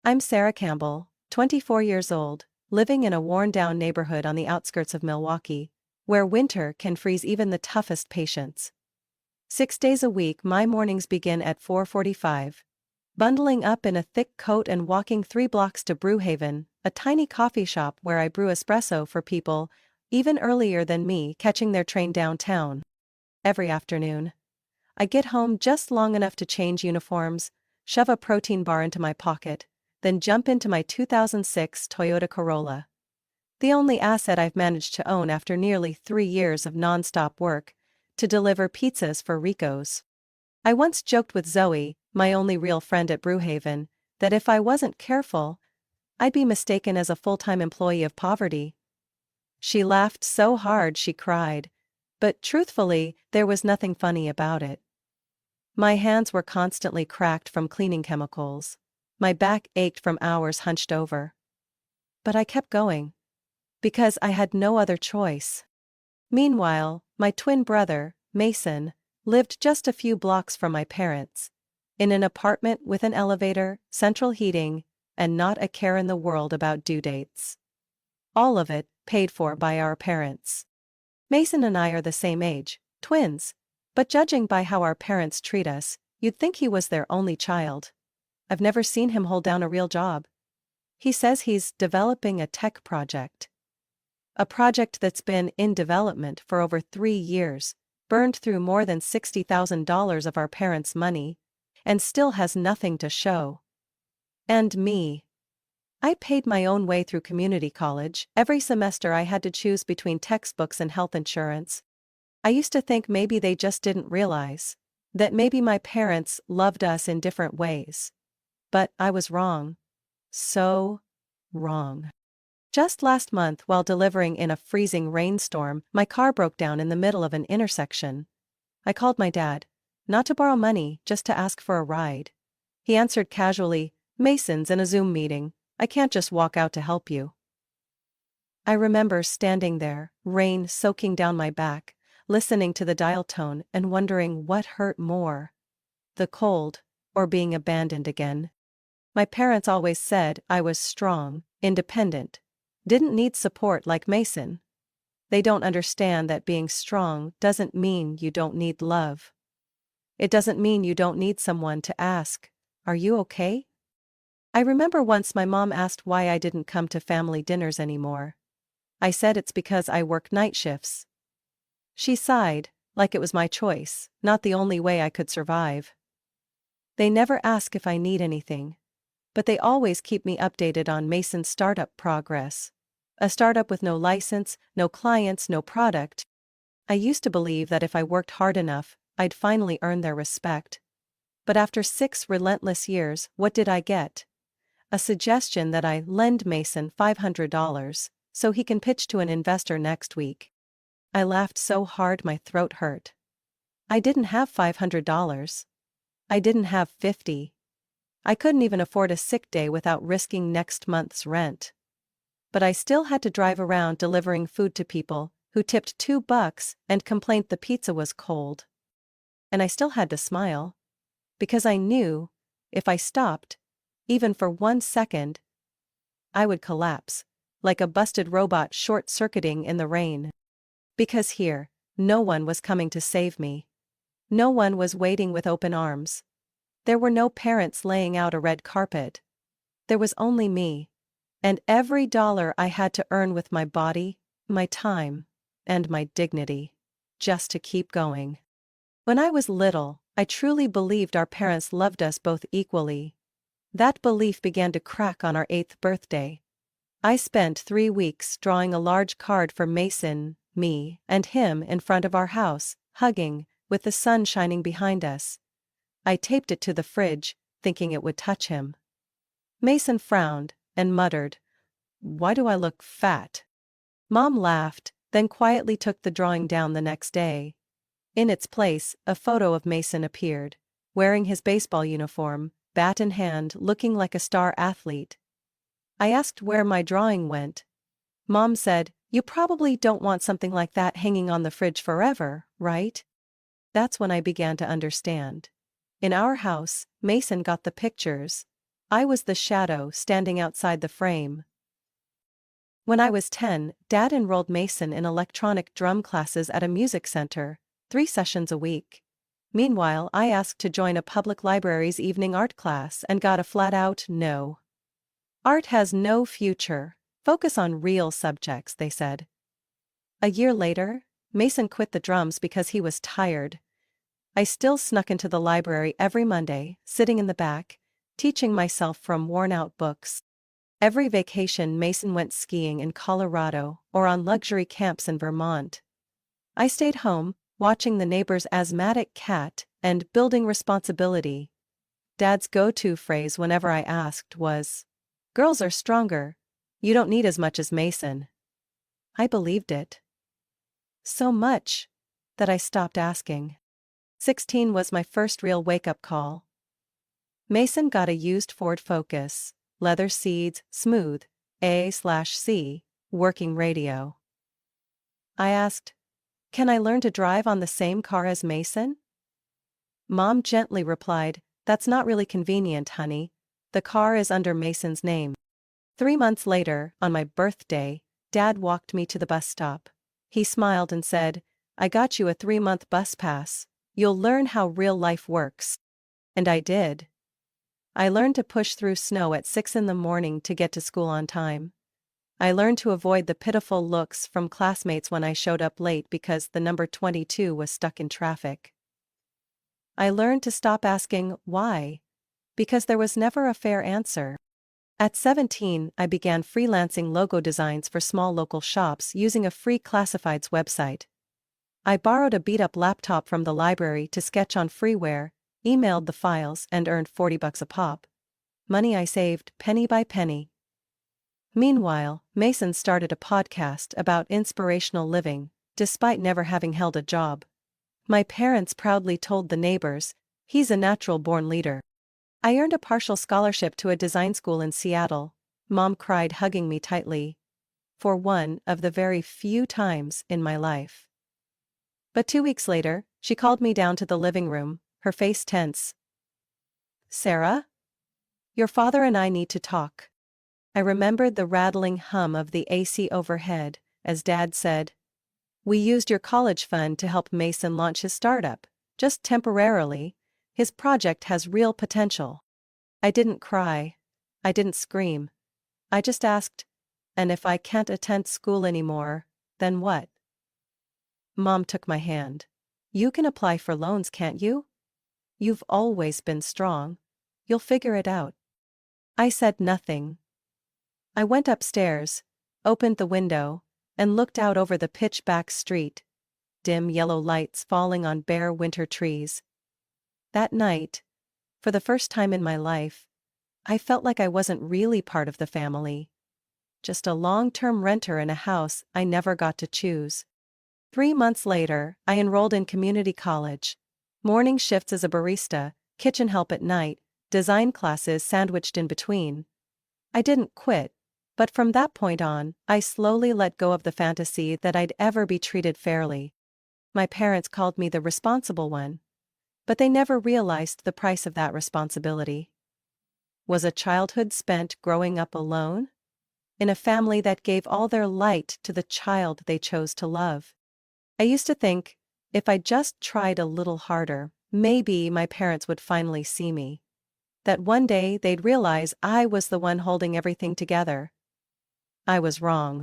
I'm Sarah Campbell, 24 years old, living in a worn-down neighborhood on the outskirts of Milwaukee, where winter can freeze even the toughest patience. 6 days a week my mornings begin at 4:45. Bundling up in a thick coat and walking 3 blocks to Brewhaven, a tiny coffee shop where I brew espresso for people, even earlier than me, catching their train downtown. Every afternoon, I get home just long enough to change uniforms, shove a protein bar into my pocket, then jump into my 2006 Toyota Corolla. The only asset I've managed to own after nearly 3 years of non-stop work, to deliver pizzas for Rico's. I once joked with Zoe, my only real friend at Brewhaven, that if I wasn't careful, I'd be mistaken as a full-time employee of poverty. She laughed so hard she cried, but truthfully, there was nothing funny about it. My hands were constantly cracked from cleaning chemicals. My back ached from hours hunched over. But I kept going. Because I had no other choice. Meanwhile, my twin brother, Mason, lived just a few blocks from my parents, in an apartment with an elevator, central heating, and not a care in the world about due dates. All of it paid for by our parents. Mason and I are the same age, twins, but judging by how our parents treat us, you'd think he was their only child. I've never seen him hold down a real job. He says he's developing a tech project. A project that's been in development for over 3 years, burned through more than $60,000 of our parents' money, and still has nothing to show. And me. I paid my own way through community college. Every semester I had to choose between textbooks and health insurance. I used to think maybe they just didn't realize that maybe my parents loved us in different ways. But I was wrong. So wrong. Just last month, while delivering in a freezing rainstorm, my car broke down in the middle of an intersection. I called my dad, not to borrow money, just to ask for a ride. He answered casually, "Mason's in a Zoom meeting. I can't just walk out to help you." I remember standing there, rain soaking down my back, listening to the dial tone and wondering what hurt more. The cold, or being abandoned again. My parents always said I was strong, independent, didn't need support like Mason. They don't understand that being strong doesn't mean you don't need love. It doesn't mean you don't need someone to ask, "Are you okay?" I remember once my mom asked why I didn't come to family dinners anymore. I said it's because I work night shifts. She sighed, like it was my choice, not the only way I could survive. They never ask if I need anything, but they always keep me updated on Mason's startup progress. A startup with no license, no clients, no product. I used to believe that if I worked hard enough, I'd finally earn their respect. But after 6 relentless years, what did I get? A suggestion that I lend Mason $500, so he can pitch to an investor next week. I laughed so hard my throat hurt. I didn't have $500. I didn't have 50. I couldn't even afford a sick day without risking next month's rent. But I still had to drive around delivering food to people who tipped $2 and complained the pizza was cold. And I still had to smile. Because I knew, if I stopped, even for 1 second, I would collapse, like a busted robot short-circuiting in the rain. Because here, no one was coming to save me. No one was waiting with open arms. There were no parents laying out a red carpet. There was only me. And every dollar I had to earn with my body, my time, and my dignity. Just to keep going. When I was little, I truly believed our parents loved us both equally. That belief began to crack on our 8th birthday. I spent 3 weeks drawing a large card for Mason, me, and him in front of our house, hugging, with the sun shining behind us. I taped it to the fridge, thinking it would touch him. Mason frowned and muttered, "Why do I look fat?" Mom laughed, then quietly took the drawing down the next day. In its place, a photo of Mason appeared, wearing his baseball uniform, bat in hand, looking like a star athlete. I asked where my drawing went. Mom said, "You probably don't want something like that hanging on the fridge forever, right?" That's when I began to understand. In our house, Mason got the pictures. I was the shadow standing outside the frame. When I was 10, Dad enrolled Mason in electronic drum classes at a music center, 3 sessions a week. Meanwhile, I asked to join a public library's evening art class and got a flat-out no. Art has no future. Focus on real subjects, they said. A year later, Mason quit the drums because he was tired. I still snuck into the library every Monday, sitting in the back, teaching myself from worn-out books. Every vacation Mason went skiing in Colorado or on luxury camps in Vermont. I stayed home, watching the neighbor's asthmatic cat and building responsibility. Dad's go-to phrase whenever I asked was, "Girls are stronger. You don't need as much as Mason." I believed it. So much that I stopped asking. 16 was my first real wake-up call. Mason got a used Ford Focus, leather seats, smooth, A/C, working radio. I asked, "Can I learn to drive on the same car as Mason?" Mom gently replied, "That's not really convenient, honey. The car is under Mason's name." 3 months later, on my birthday, Dad walked me to the bus stop. He smiled and said, "I got you a 3-month bus pass. You'll learn how real life works." And I did. I learned to push through snow at 6 in the morning to get to school on time. I learned to avoid the pitiful looks from classmates when I showed up late because the number 22 was stuck in traffic. I learned to stop asking why, because there was never a fair answer. At 17, I began freelancing logo designs for small local shops using a free classifieds website. I borrowed a beat-up laptop from the library to sketch on freeware, emailed the files, and earned $40 a pop. Money I saved penny by penny. Meanwhile, Mason started a podcast about inspirational living, despite never having held a job. My parents proudly told the neighbors, "He's a natural-born leader." I earned a partial scholarship to a design school in Seattle. Mom cried, hugging me tightly. For one of the very few times in my life. But 2 weeks later, she called me down to the living room, her face tense. "Sarah? Your father and I need to talk." I remembered the rattling hum of the AC overhead, as Dad said, "We used your college fund to help Mason launch his startup, just temporarily. His project has real potential." I didn't cry. I didn't scream. I just asked, "And if I can't attend school anymore, then what?" Mom took my hand. "You can apply for loans, can't you? You've always been strong. You'll figure it out." I said nothing. I went upstairs, opened the window, and looked out over the pitch-black street, dim yellow lights falling on bare winter trees. That night, for the first time in my life, I felt like I wasn't really part of the family. Just a long-term renter in a house I never got to choose. 3 months later, I enrolled in community college. Morning shifts as a barista, kitchen help at night, design classes sandwiched in between. I didn't quit, but from that point on, I slowly let go of the fantasy that I'd ever be treated fairly. My parents called me the responsible one, but they never realized the price of that responsibility. Was a childhood spent growing up alone? In a family that gave all their light to the child they chose to love? I used to think, if I just tried a little harder, maybe my parents would finally see me. That one day they'd realize I was the one holding everything together. I was wrong.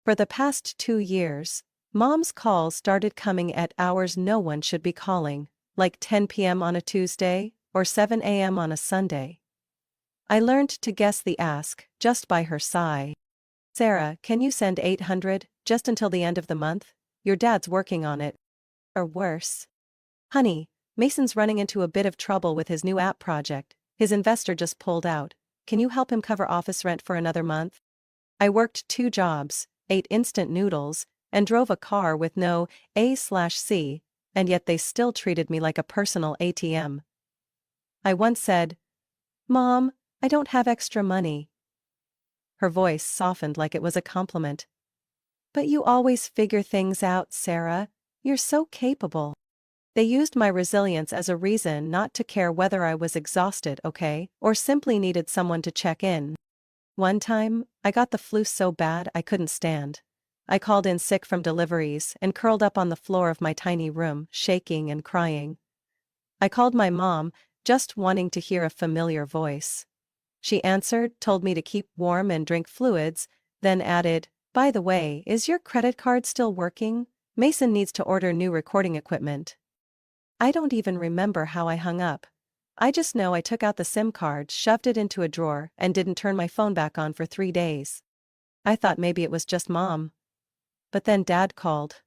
For the past 2 years, Mom's calls started coming at hours no one should be calling, like 10 p.m. on a Tuesday or 7 a.m. on a Sunday. I learned to guess the ask just by her sigh. "Sarah, can you send 800 just until the end of the month? Your dad's working on it." Or worse, "Honey, Mason's running into a bit of trouble with his new app project. His investor just pulled out. Can you help him cover office rent for another month?" I worked 2 jobs, ate instant noodles, and drove a car with no A/C, and yet they still treated me like a personal ATM. I once said, "Mom, I don't have extra money." Her voice softened like it was a compliment. "But you always figure things out, Sarah. You're so capable." They used my resilience as a reason not to care whether I was exhausted, okay, or simply needed someone to check in. One time, I got the flu so bad I couldn't stand. I called in sick from deliveries and curled up on the floor of my tiny room, shaking and crying. I called my mom, just wanting to hear a familiar voice. She answered, told me to keep warm and drink fluids, then added, "By the way, is your credit card still working? Mason needs to order new recording equipment." I don't even remember how I hung up. I just know I took out the SIM card, shoved it into a drawer, and didn't turn my phone back on for 3 days. I thought maybe it was just Mom. But then Dad called.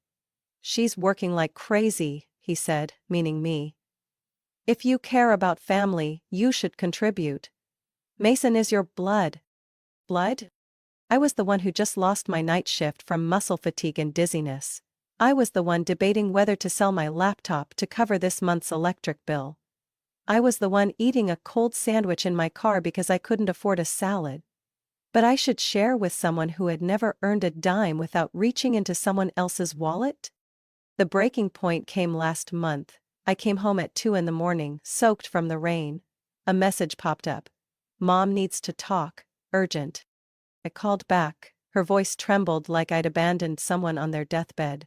"She's working like crazy," he said, meaning me. "If you care about family, you should contribute. Mason is your blood." Blood? I was the one who just lost my night shift from muscle fatigue and dizziness. I was the one debating whether to sell my laptop to cover this month's electric bill. I was the one eating a cold sandwich in my car because I couldn't afford a salad. But I should share with someone who had never earned a dime without reaching into someone else's wallet? The breaking point came last month. I came home at 2 in the morning, soaked from the rain. A message popped up. "Mom needs to talk, urgent." I called back. Her voice trembled like I'd abandoned someone on their deathbed.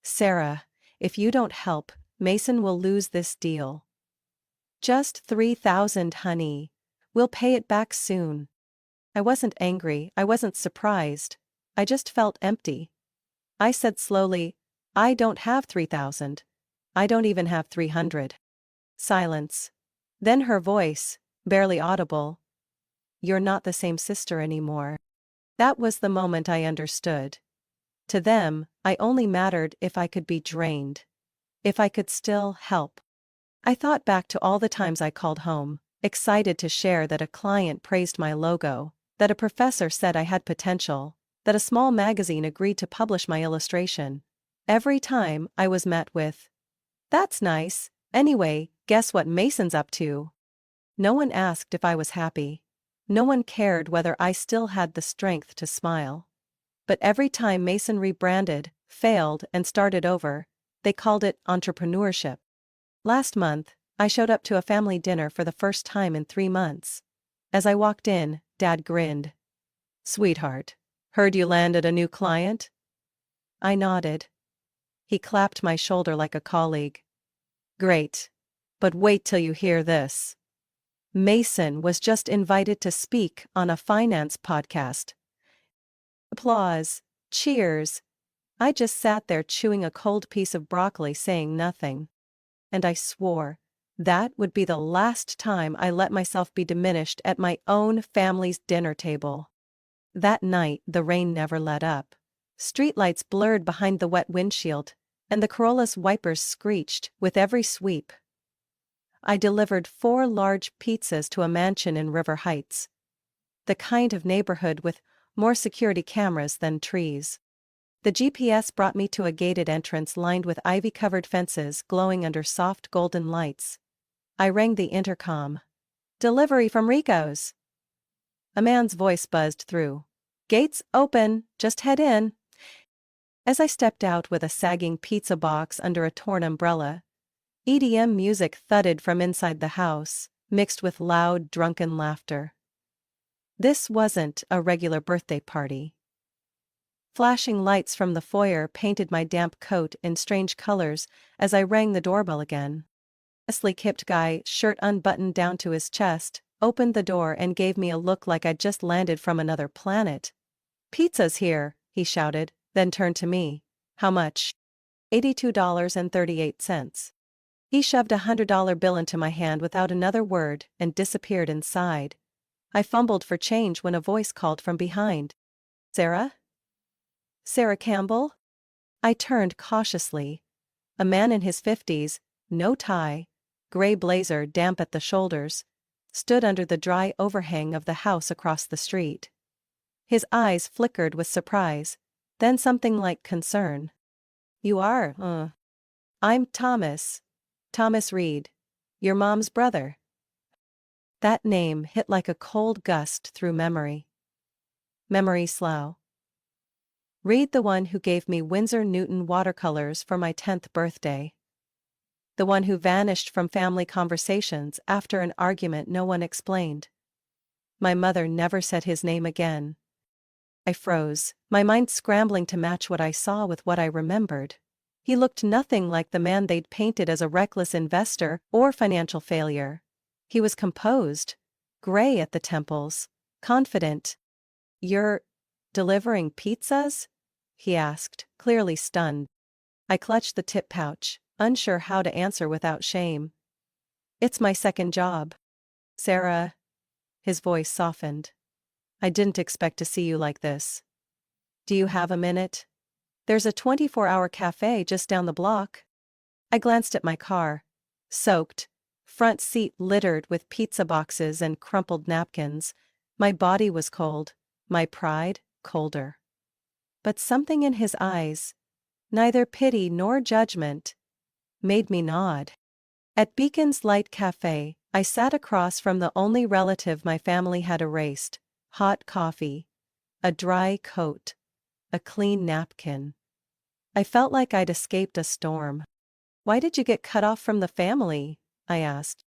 "Sarah, if you don't help, Mason will lose this deal." "Just 3,000, honey. We'll pay it back soon." I wasn't angry, I wasn't surprised. I just felt empty. I said slowly, "I don't have 3,000. I don't even have 300. Silence. Then her voice, barely audible. "You're not the same sister anymore." That was the moment I understood. To them, I only mattered if I could be drained. If I could still help. I thought back to all the times I called home, excited to share that a client praised my logo, that a professor said I had potential, that a small magazine agreed to publish my illustration. Every time I was met with, "That's nice. Anyway, guess what Mason's up to?" No one asked if I was happy. No one cared whether I still had the strength to smile. But every time Mason rebranded, failed, and started over, they called it entrepreneurship. Last month, I showed up to a family dinner for the first time in 3 months. As I walked in, Dad grinned. "Sweetheart, heard you landed a new client?" I nodded. He clapped my shoulder like a colleague. "Great. But wait till you hear this. Mason was just invited to speak on a finance podcast." Applause. Cheers. I just sat there chewing a cold piece of broccoli saying nothing. And I swore that would be the last time I let myself be diminished at my own family's dinner table. That night the rain never let up. Streetlights blurred behind the wet windshield, and the Corolla's wipers screeched with every sweep. I delivered 4 large pizzas to a mansion in River Heights. The kind of neighborhood with more security cameras than trees. The GPS brought me to a gated entrance lined with ivy-covered fences glowing under soft golden lights. I rang the intercom. "Delivery from Rico's." A man's voice buzzed through. "Gates open, just head in." As I stepped out with a sagging pizza box under a torn umbrella, EDM music thudded from inside the house, mixed with loud, drunken laughter. This wasn't a regular birthday party. Flashing lights from the foyer painted my damp coat in strange colors as I rang the doorbell again. A sleek-hipped guy, shirt unbuttoned down to his chest, opened the door and gave me a look like I'd just landed from another planet. "Pizza's here," he shouted, then turned to me. "How much?" $82.38. He shoved a $100 bill into my hand without another word and disappeared inside. I fumbled for change when a voice called from behind. "Sarah? Sarah Campbell?" I turned cautiously. A man in his 50s, no tie, gray blazer damp at the shoulders, stood under the dry overhang of the house across the street. His eyes flickered with surprise, then something like concern. "You are, I'm Thomas. Thomas Reed. Your mom's brother." That name hit like a cold gust through memory. Memory slough. Reed, the one who gave me Winsor Newton watercolors for my 10th birthday. the one who vanished from family conversations after an argument no one explained. My mother never said his name again. I froze, my mind scrambling to match what I saw with what I remembered. He looked nothing like the man they'd painted as a reckless investor or financial failure. He was composed, gray at the temples, confident. "You're delivering pizzas?" he asked, clearly stunned. I clutched the tip pouch, unsure how to answer without shame. "It's my second job. Sarah." His voice softened. "I didn't expect to see you like this. Do you have a minute? There's a 24-hour cafe just down the block." I glanced at my car. Soaked, front seat littered with pizza boxes and crumpled napkins. My body was cold, my pride colder. But something in his eyes, neither pity nor judgment, made me nod. At Beacon's Light Cafe, I sat across from the only relative my family had erased. Hot coffee, a dry coat, a clean napkin. I felt like I'd escaped a storm. "Why did you get cut off from the family?" I asked.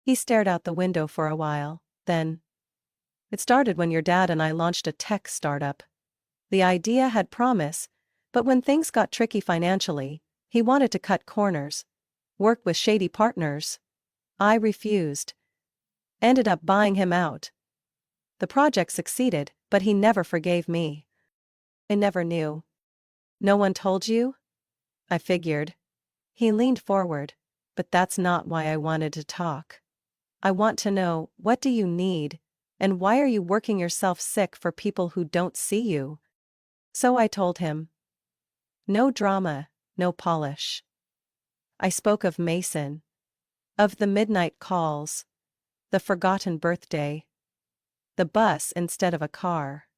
He stared out the window for a while, then, "It started when your dad and I launched a tech startup. The idea had promise, but when things got tricky financially, he wanted to cut corners, work with shady partners. I refused. Ended up buying him out. The project succeeded, but he never forgave me. I never knew." "No one told you?" I figured. He leaned forward. "But that's not why I wanted to talk. I want to know, what do you need, and why are you working yourself sick for people who don't see you?" So I told him. No drama, no polish. I spoke of Mason, of the midnight calls, the forgotten birthday, the bus instead of a car,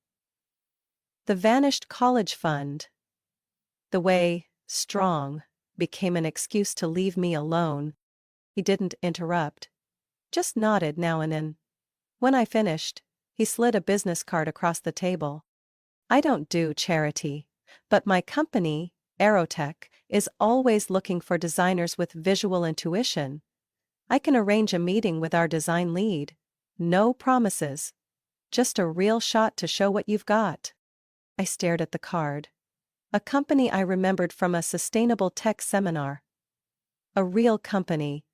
the vanished college fund, the way strong became an excuse to leave me alone. He didn't interrupt, just nodded now and then. When I finished, he slid a business card across the table. "I don't do charity, but my company, Aerotech, is always looking for designers with visual intuition. I can arrange a meeting with our design lead. No promises. Just a real shot to show what you've got." I stared at the card. A company I remembered from a sustainable tech seminar. A real company.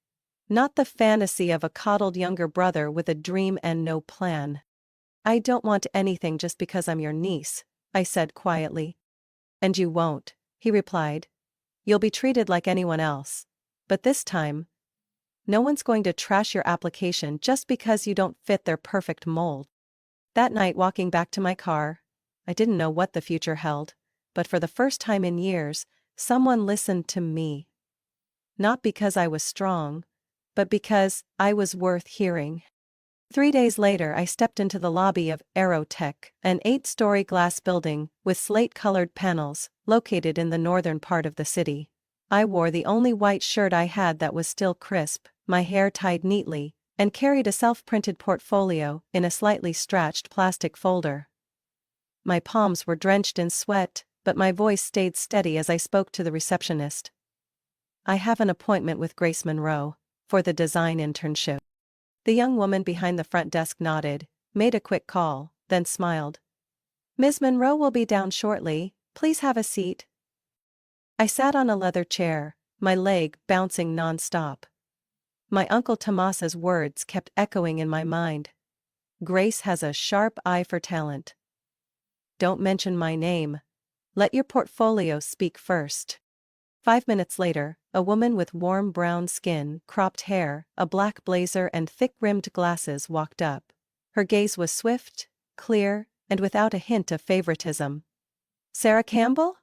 Not the fantasy of a coddled younger brother with a dream and no plan. "I don't want anything just because I'm your niece," I said quietly. "And you won't," he replied. "You'll be treated like anyone else. But this time, no one's going to trash your application just because you don't fit their perfect mold." That night, walking back to my car, I didn't know what the future held, but for the first time in years, someone listened to me. Not because I was strong, but because I was worth hearing. 3 days later, I stepped into the lobby of Aerotech, an 8-story glass building with slate-colored panels, located in the northern part of the city. I wore the only white shirt I had that was still crisp, my hair tied neatly, and carried a self-printed portfolio in a slightly stretched plastic folder. My palms were drenched in sweat, but my voice stayed steady as I spoke to the receptionist. "I have an appointment with Grace Monroe for the design internship." The young woman behind the front desk nodded, made a quick call, then smiled. "Ms. Monroe will be down shortly, please have a seat." I sat on a leather chair, my leg bouncing non-stop. My Uncle Tomas's words kept echoing in my mind. "Grace has a sharp eye for talent. Don't mention my name. Let your portfolio speak first." 5 minutes later, a woman with warm brown skin, cropped hair, a black blazer and thick-rimmed glasses walked up. Her gaze was swift, clear, and without a hint of favoritism. "Sarah Campbell?"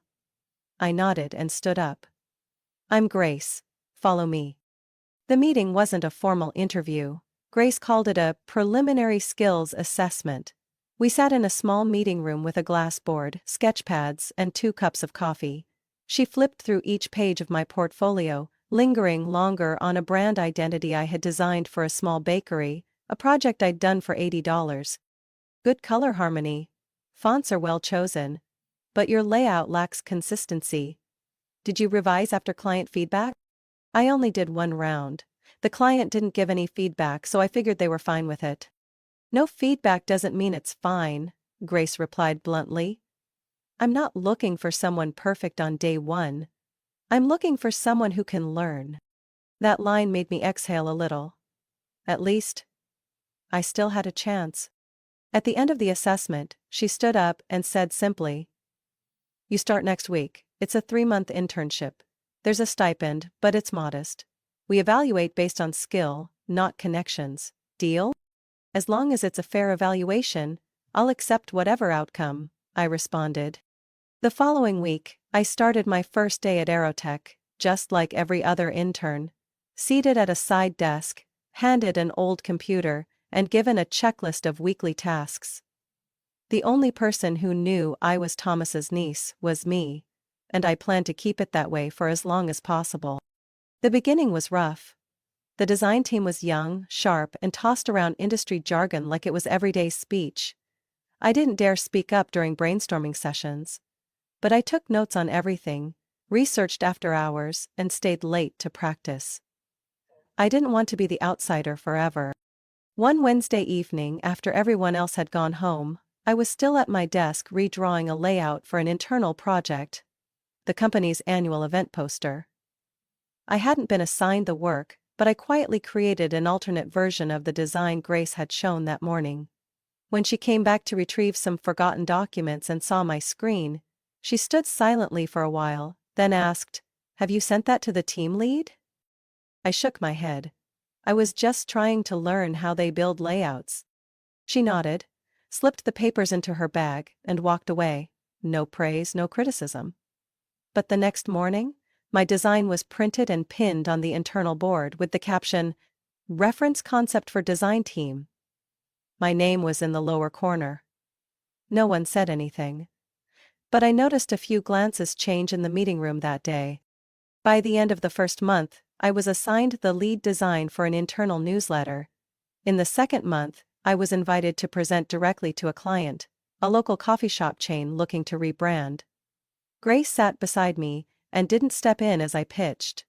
I nodded and stood up. "I'm Grace. Follow me." The meeting wasn't a formal interview. Grace called it a preliminary skills assessment. We sat in a small meeting room with a glass board, sketchpads, and 2 cups of coffee. She flipped through each page of my portfolio, lingering longer on a brand identity I had designed for a small bakery, a project I'd done for $80. "Good color harmony. Fonts are well chosen. But your layout lacks consistency. Did you revise after client feedback?" I only did one round. The client didn't give any feedback, so I figured they were fine with it. No feedback doesn't mean it's fine, Grace replied bluntly. I'm not looking for someone perfect on day one. I'm looking for someone who can learn. That line made me exhale a little. At least, I still had a chance. At the end of the assessment, she stood up and said simply, "You start next week. It's a 3-month internship. There's a stipend, but it's modest. We evaluate based on skill, not connections. Deal?" "As long as it's a fair evaluation, I'll accept whatever outcome," I responded. The following week, I started my first day at Aerotech, just like every other intern. Seated at a side desk, handed an old computer, and given a checklist of weekly tasks. The only person who knew I was Thomas's niece was me, and I planned to keep it that way for as long as possible. The beginning was rough. The design team was young, sharp, and tossed around industry jargon like it was everyday speech. I didn't dare speak up during brainstorming sessions. But I took notes on everything, researched after hours, and stayed late to practice. I didn't want to be the outsider forever. One Wednesday evening, after everyone else had gone home, I was still at my desk redrawing a layout for an internal project, the company's annual event poster. I hadn't been assigned the work, but I quietly created an alternate version of the design Grace had shown that morning. When she came back to retrieve some forgotten documents and saw my screen, she stood silently for a while, then asked, "Have you sent that to the team lead?" I shook my head. I was just trying to learn how they build layouts. She nodded, slipped the papers into her bag, and walked away. No praise, no criticism. But the next morning, my design was printed and pinned on the internal board with the caption, "Reference concept for design team." My name was in the lower corner. No one said anything. But I noticed a few glances change in the meeting room that day. By the end of the first month, I was assigned the lead design for an internal newsletter. In the second month, I was invited to present directly to a client, a local coffee shop chain looking to rebrand. Grace sat beside me and didn't step in as I pitched.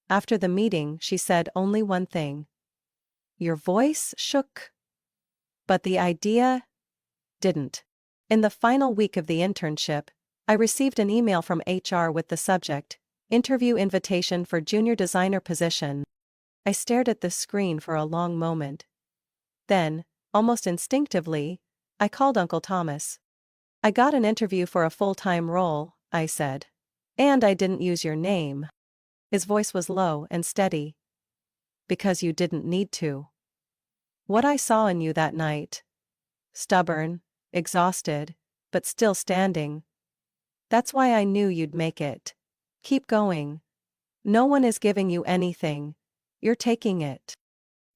After the meeting, she said only one thing. "Your voice shook." But the idea didn't. In the final week of the internship, I received an email from HR with the subject, "Interview invitation for junior designer position." I stared at the screen for a long moment. Then, almost instinctively, I called Uncle Thomas. "I got an interview for a full-time role," I said. "And I didn't use your name." His voice was low and steady. "Because you didn't need to. What I saw in you that night. Stubborn, exhausted, but still standing. That's why I knew you'd make it. Keep going. No one is giving you anything. You're taking it."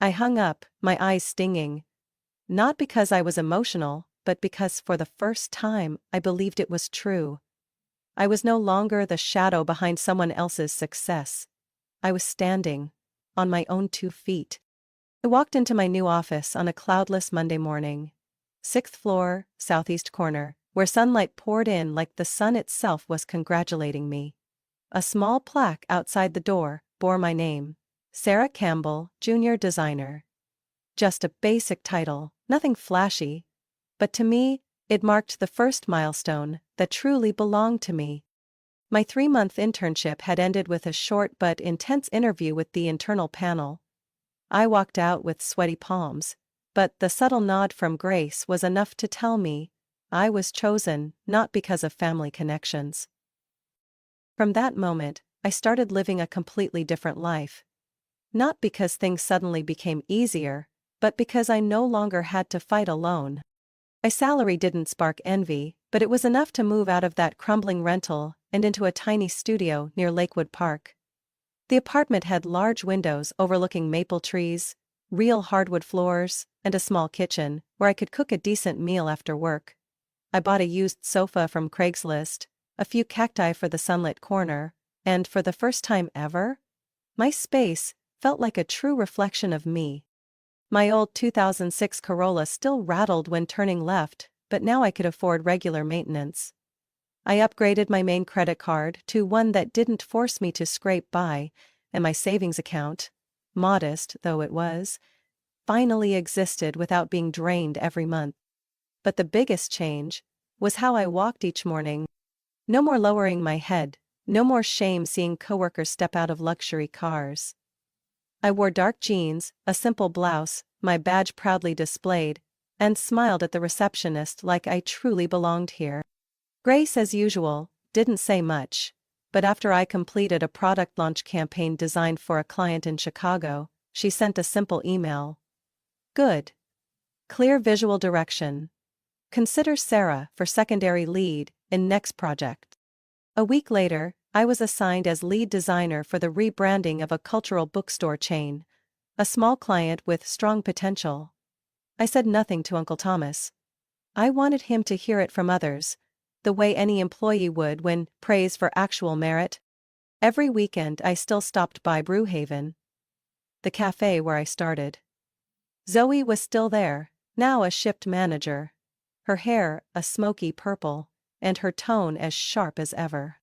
I hung up, my eyes stinging. Not because I was emotional, but because for the first time I believed it was true. I was no longer the shadow behind someone else's success. I was standing, on my own 2 feet. I walked into my new office on a cloudless Monday morning. 6th floor, southeast corner, where sunlight poured in like the sun itself was congratulating me. A small plaque outside the door bore my name, Sarah Campbell, Junior Designer. Just a basic title, nothing flashy. But to me, it marked the first milestone that truly belonged to me. My 3-month internship had ended with a short but intense interview with the internal panel. I walked out with sweaty palms, but the subtle nod from Grace was enough to tell me I was chosen not because of family connections. From that moment, I started living a completely different life. Not because things suddenly became easier, but because I no longer had to fight alone. My salary didn't spark envy, but it was enough to move out of that crumbling rental and into a tiny studio near Lakewood Park. The apartment had large windows overlooking maple trees, real hardwood floors, and a small kitchen where I could cook a decent meal after work. I bought a used sofa from Craigslist, a few cacti for the sunlit corner, and for the first time ever, my space felt like a true reflection of me. My old 2006 Corolla still rattled when turning left, but now I could afford regular maintenance. I upgraded my main credit card to one that didn't force me to scrape by, and my savings account, modest though it was, finally existed without being drained every month. But the biggest change was how I walked each morning. No more lowering my head, no more shame seeing coworkers step out of luxury cars. I wore dark jeans, a simple blouse, my badge proudly displayed, and smiled at the receptionist like I truly belonged here. Grace, as usual, didn't say much, but after I completed a product launch campaign designed for a client in Chicago, she sent a simple email. Good. Clear visual direction. Consider Sarah for secondary lead in next project. A week later, I was assigned as lead designer for the rebranding of a cultural bookstore chain, a small client with strong potential. I said nothing to Uncle Thomas. I wanted him to hear it from others, the way any employee would when praised for actual merit. Every weekend I still stopped by Brewhaven, the cafe where I started. Zoe was still there, now a shift manager. Her hair a smoky purple, and her tone as sharp as ever.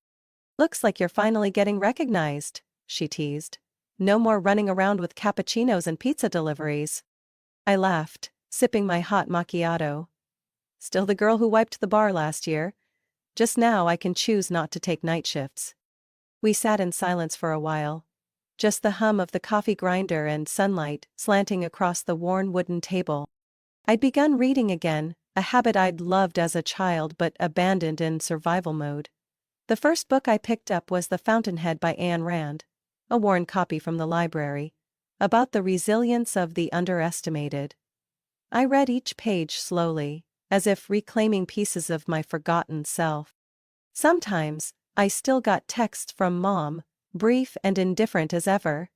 Looks like you're finally getting recognized, she teased. No more running around with cappuccinos and pizza deliveries. I laughed, sipping my hot macchiato. Still the girl who wiped the bar last year. Just now I can choose not to take night shifts. We sat in silence for a while. Just the hum of the coffee grinder and sunlight slanting across the worn wooden table. I'd begun reading again, a habit I'd loved as a child but abandoned in survival mode. The first book I picked up was The Fountainhead by Ayn Rand, a worn copy from the library, about the resilience of the underestimated. I read each page slowly, as if reclaiming pieces of my forgotten self. Sometimes, I still got texts from Mom, brief and indifferent as ever.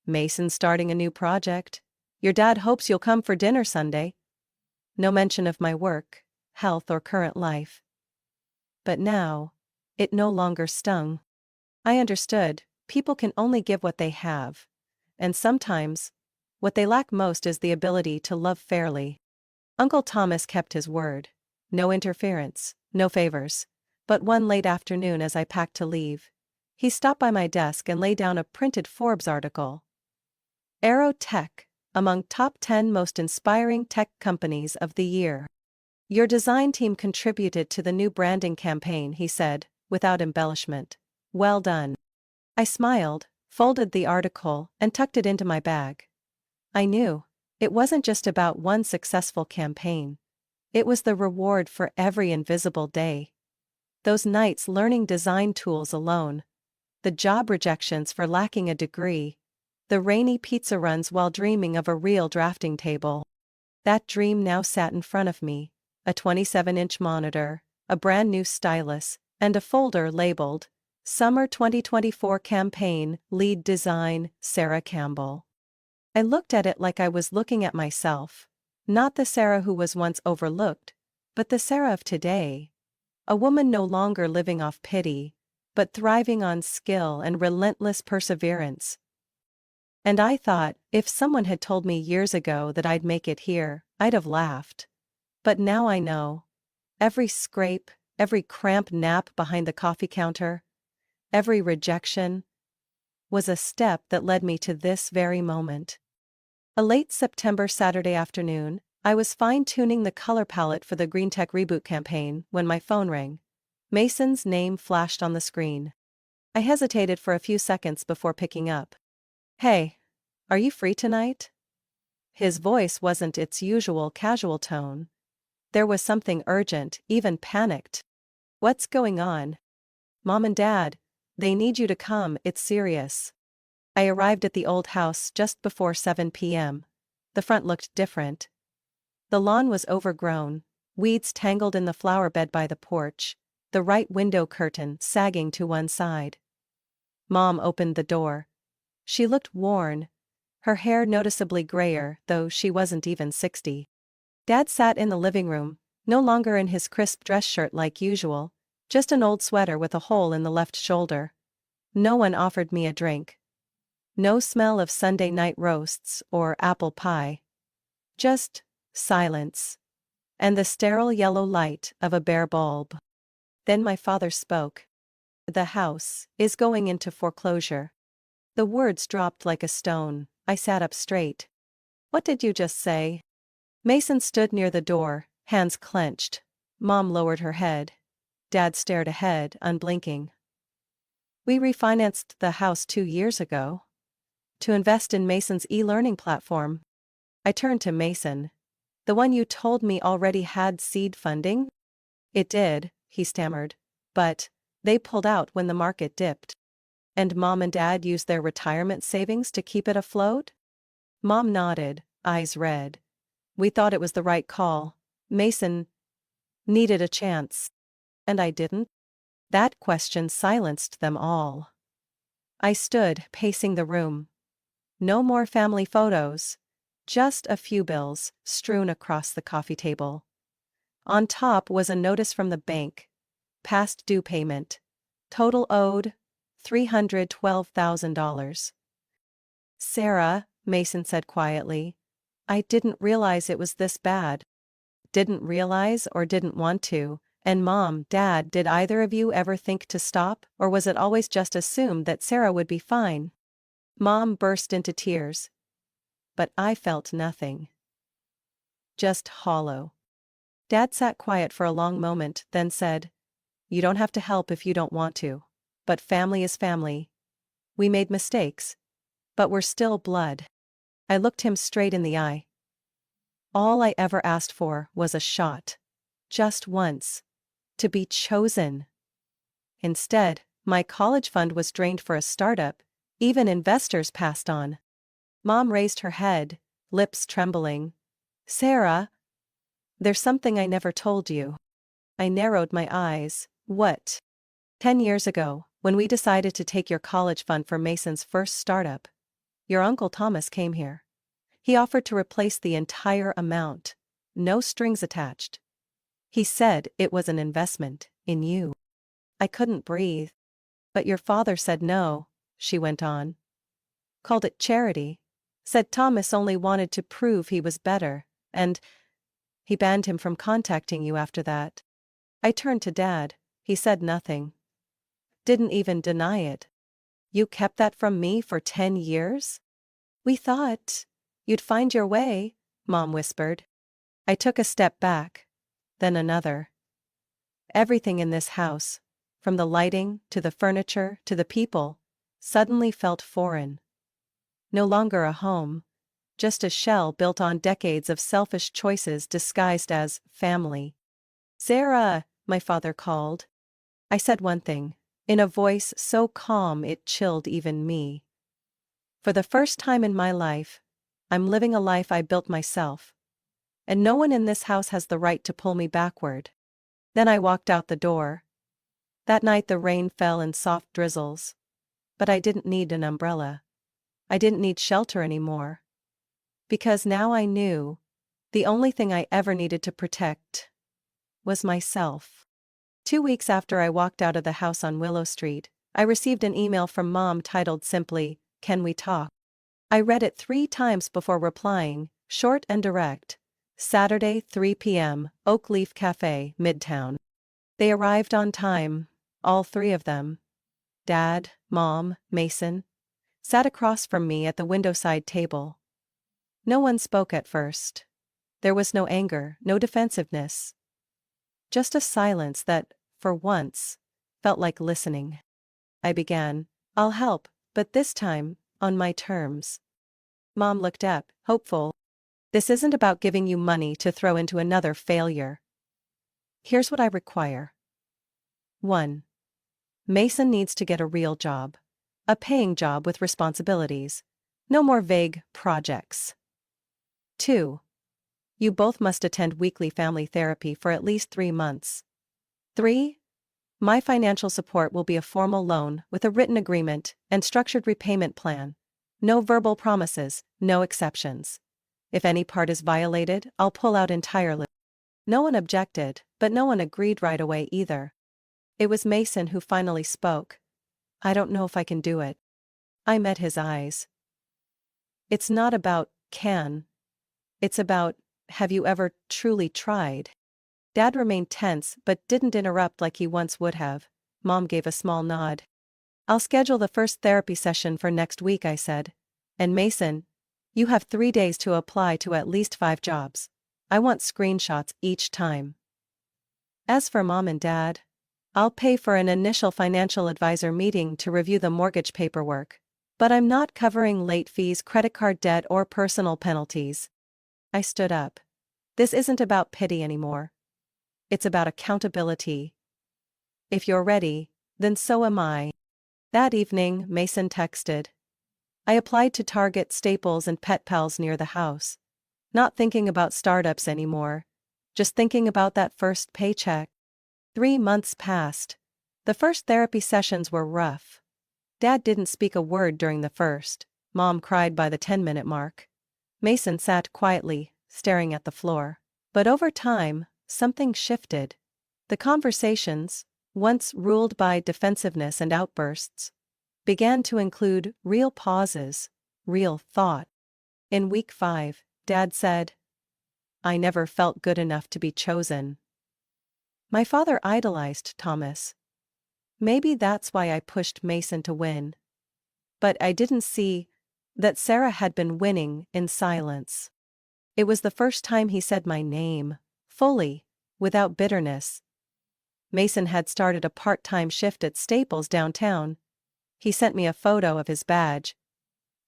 Mason's starting a new project. Your dad hopes you'll come for dinner Sunday. No mention of my work, health or current life. But now, it no longer stung. I understood, people can only give what they have. And sometimes, what they lack most is the ability to love fairly. Uncle Thomas kept his word. No interference, no favors. But one late afternoon as I packed to leave, he stopped by my desk and laid down a printed Forbes article. Aero Tech, among top 10 most inspiring tech companies of the year. Your design team contributed to the new branding campaign, he said, without embellishment. Well done. I smiled, folded the article, and tucked it into my bag. I knew, it wasn't just about one successful campaign. It was the reward for every invisible day. Those nights learning design tools alone. The job rejections for lacking a degree. The rainy pizza runs while dreaming of a real drafting table. That dream now sat in front of me, a 27-inch monitor, a brand new stylus, and a folder labeled, Summer 2024 Campaign, Lead Design, Sarah Campbell. I looked at it like I was looking at myself, not the Sarah who was once overlooked, but the Sarah of today. A woman no longer living off pity, but thriving on skill and relentless perseverance. And I thought, if someone had told me years ago that I'd make it here, I'd have laughed. But now I know. Every scrape, every cramp nap behind the coffee counter, every rejection, was a step that led me to this very moment. A late September Saturday afternoon, I was fine-tuning the color palette for the Green Tech Reboot campaign when my phone rang. Mason's name flashed on the screen. I hesitated for a few seconds before picking up. Hey, are you free tonight? His voice wasn't its usual casual tone. There was something urgent, even panicked. What's going on? Mom and Dad, they need you to come, it's serious. I arrived at the old house just before 7 p.m. The front looked different. The lawn was overgrown, weeds tangled in the flower bed by the porch, the right window curtain sagging to one side. Mom opened the door. She looked worn, her hair noticeably grayer, though she wasn't even 60. Dad sat in the living room, no longer in his crisp dress shirt like usual, just an old sweater with a hole in the left shoulder. No one offered me a drink. No smell of Sunday night roasts or apple pie. Just silence. And the sterile yellow light of a bare bulb. Then my father spoke. The house is going into foreclosure. The words dropped like a stone. I sat up straight. What did you just say? Mason stood near the door, hands clenched. Mom lowered her head. Dad stared ahead, unblinking. We refinanced the house 2 years ago. To invest in Mason's e-learning platform. I turned to Mason. The one you told me already had seed funding? It did, he stammered. But they pulled out when the market dipped. And Mom and Dad used their retirement savings to keep it afloat? Mom nodded, eyes red. We thought it was the right call. Mason needed a chance. And I didn't? That question silenced them all. I stood, pacing the room. No more family photos. Just a few bills, strewn across the coffee table. On top was a notice from the bank. Past due payment. Total owed, $312,000. Sarah, Mason said quietly. I didn't realize it was this bad. Didn't realize or didn't want to. And Mom, Dad, did either of you ever think to stop, or was it always just assumed that Sarah would be fine? Mom burst into tears. But I felt nothing. Just hollow. Dad sat quiet for a long moment, then said, You don't have to help if you don't want to. But family is family. We made mistakes. But we're still blood. I looked him straight in the eye. All I ever asked for was a shot. Just once. To be chosen. Instead, my college fund was drained for a startup. Even investors passed on. Mom raised her head, lips trembling. Sarah, there's something I never told you. I narrowed my eyes. What? 10 years ago, when we decided to take your college fund for Mason's first startup, your Uncle Thomas came here. He offered to replace the entire amount. No strings attached. He said it was an investment in you. I couldn't breathe. But your father said no, she went on. Called it charity. Said Thomas only wanted to prove he was better, and he banned him from contacting you after that. I turned to Dad. He said nothing. Didn't even deny it. You kept that from me for 10 years? We thought you'd find your way, Mom whispered. I took a step back. Then another. Everything in this house, from the lighting to the furniture to the people, suddenly felt foreign. No longer a home, just a shell built on decades of selfish choices disguised as family. Sarah, my father called. I said one thing, in a voice so calm it chilled even me. For the first time in my life, I'm living a life I built myself. And no one in this house has the right to pull me backward. Then I walked out the door. That night the rain fell in soft drizzles. But I didn't need an umbrella. I didn't need shelter anymore. Because now I knew, the only thing I ever needed to protect was myself. 2 weeks after I walked out of the house on Willow Street, I received an email from Mom titled simply, Can we talk? I read it 3 times before replying, short and direct. Saturday, 3 p.m., Oak Leaf Cafe, Midtown. They arrived on time, all 3 of them. Dad, Mom, Mason, sat across from me at the windowside table. No one spoke at first. There was no anger, no defensiveness. Just a silence that, for once, felt like listening. I began, I'll help, but this time, on my terms. Mom looked up, hopeful. This isn't about giving you money to throw into another failure. Here's what I require. 1. Mason needs to get a real job. A paying job with responsibilities. No more vague projects. 2. You both must attend weekly family therapy for at least 3 months. 3. My financial support will be a formal loan with a written agreement and structured repayment plan. No verbal promises, no exceptions. If any part is violated, I'll pull out entirely. No one objected, but no one agreed right away either. It was Mason who finally spoke. I don't know if I can do it. I met his eyes. It's not about can. It's about, have you ever truly tried? Dad remained tense but didn't interrupt like he once would have. Mom gave a small nod. I'll schedule the first therapy session for next week, I said. And Mason, you have 3 days to apply to at least 5 jobs. I want screenshots each time. As for Mom and Dad, I'll pay for an initial financial advisor meeting to review the mortgage paperwork. But I'm not covering late fees, credit card debt, or personal penalties. I stood up. This isn't about pity anymore. It's about accountability. If you're ready, then so am I. That evening, Mason texted. I applied to Target, Staples, and Pet Pals near the house. Not thinking about startups anymore. Just thinking about that first paycheck. 3 months passed. The first therapy sessions were rough. Dad didn't speak a word during the first. Mom cried by the 10-minute mark. Mason sat quietly, staring at the floor. But over time, something shifted. The conversations, once ruled by defensiveness and outbursts, began to include real pauses, real thought. In week 5, Dad said, I never felt good enough to be chosen. My father idolized Thomas. Maybe that's why I pushed Mason to win. But I didn't see that Sarah had been winning in silence. It was the first time he said my name, fully, without bitterness. Mason had started a part-time shift at Staples downtown. He sent me a photo of his badge.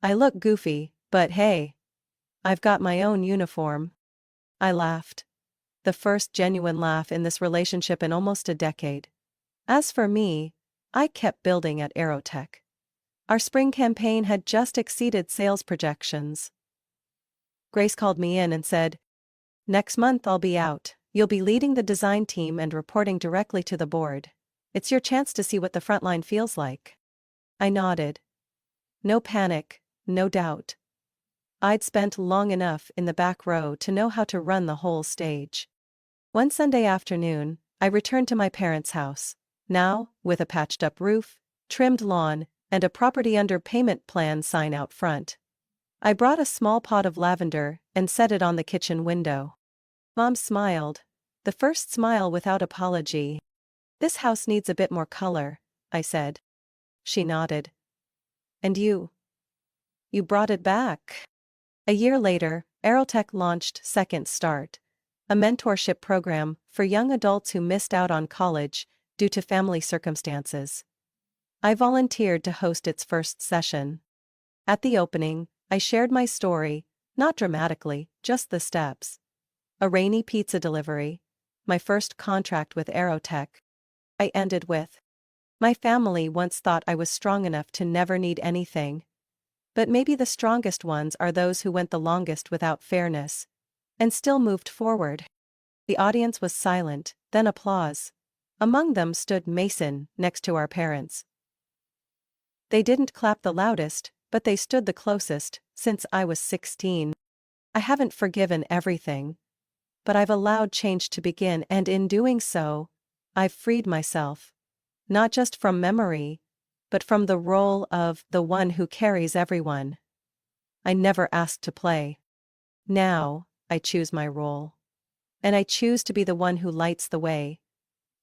I look goofy, but hey, I've got my own uniform. I laughed. The first genuine laugh in this relationship in almost a decade. As for me, I kept building at Aerotech. Our spring campaign had just exceeded sales projections. Grace called me in and said, next month I'll be out. You'll be leading the design team and reporting directly to the board. It's your chance to see what the front line feels like. I nodded. No panic, no doubt. I'd spent long enough in the back row to know how to run the whole stage. One Sunday afternoon, I returned to my parents' house. Now, with a patched-up roof, trimmed lawn, and a property underpayment plan sign out front. I brought a small pot of lavender and set it on the kitchen window. Mom smiled, the first smile without apology. This house needs a bit more color, I said. She nodded. And you? You brought it back. A year later, Aerotech launched Second Start, a mentorship program for young adults who missed out on college due to family circumstances. I volunteered to host its first session. At the opening, I shared my story, not dramatically, just the steps. A rainy pizza delivery, my first contract with Aerotech. I ended with, my family once thought I was strong enough to never need anything. But maybe the strongest ones are those who went the longest without fairness, and still moved forward. The audience was silent, then applause. Among them stood Mason, next to our parents. They didn't clap the loudest, but they stood the closest, since I was 16. I haven't forgiven everything. But I've allowed change to begin, and in doing so, I've freed myself. Not just from memory, but from the role of the one who carries everyone. I never asked to play. Now, I choose my role. And I choose to be the one who lights the way.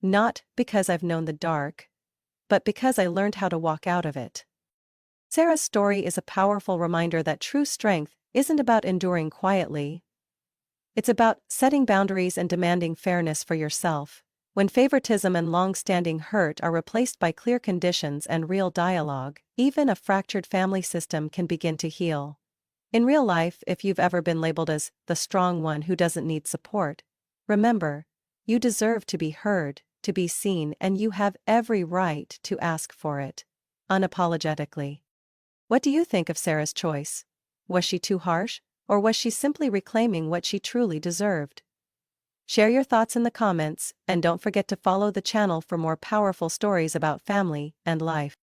Not because I've known the dark, but because I learned how to walk out of it. Sarah's story is a powerful reminder that true strength isn't about enduring quietly. It's about setting boundaries and demanding fairness for yourself. When favoritism and long-standing hurt are replaced by clear conditions and real dialogue, even a fractured family system can begin to heal. In real life, if you've ever been labeled as the strong one who doesn't need support, remember, you deserve to be heard, to be seen, and you have every right to ask for it, unapologetically. What do you think of Sarah's choice? Was she too harsh, or was she simply reclaiming what she truly deserved? Share your thoughts in the comments, and don't forget to follow the channel for more powerful stories about family and life.